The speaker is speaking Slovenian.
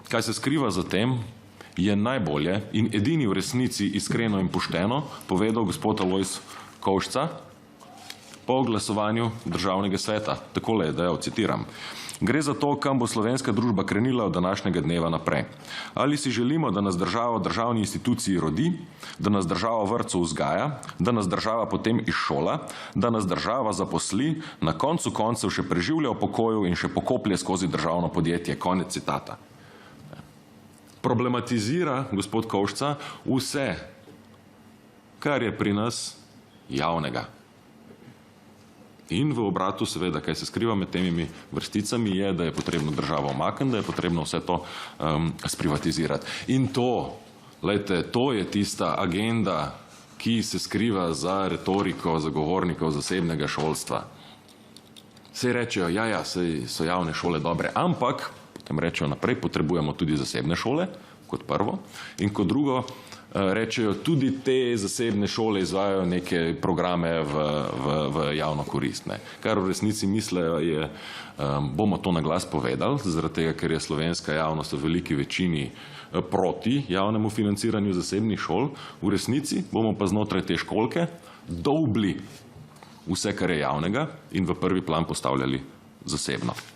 kaj se skriva za tem, je najbolje in edini v resnici iskreno in pošteno povedal gospod Alojz Kovšca po glasovanju Državnega sveta. Takole je dejal, citiram: "Gre za to, kam bo slovenska družba krenila od današnjega dneva naprej. Ali si želimo, da nas država v državni instituciji rodi, da nas država v vrtcu vzgaja, da nas država potem izšola, da nas država zaposli, na koncu koncev še preživlja v pokoju in še pokoplje skozi državno podjetje." Konec citata. Problematizira gospod Kovšca vse, kar je pri nas javnega. In v obratu seveda, kaj se skriva med temi vrsticami, je, da je potrebno državo umakniti, da je potrebno vse to sprivatizirati. In to, glejte, to je tista agenda, ki se skriva za retoriko zagovornikov zasebnega šolstva. Saj rečejo, ja, saj so javne šole dobre, ampak potem rečejo naprej, potrebujemo tudi zasebne šole, kot prvo, in kot drugo, rečejo, tudi te zasebne šole izvajajo neke programe v javno korist. Kar v resnici mislijo je, bomo to na glas povedali, zaradi tega, ker je slovenska javnost v veliki večini proti javnemu financiranju zasebnih šol, v resnici bomo pa znotraj te školke dolbli vse, kar je javnega in v prvi plan postavljali zasebno.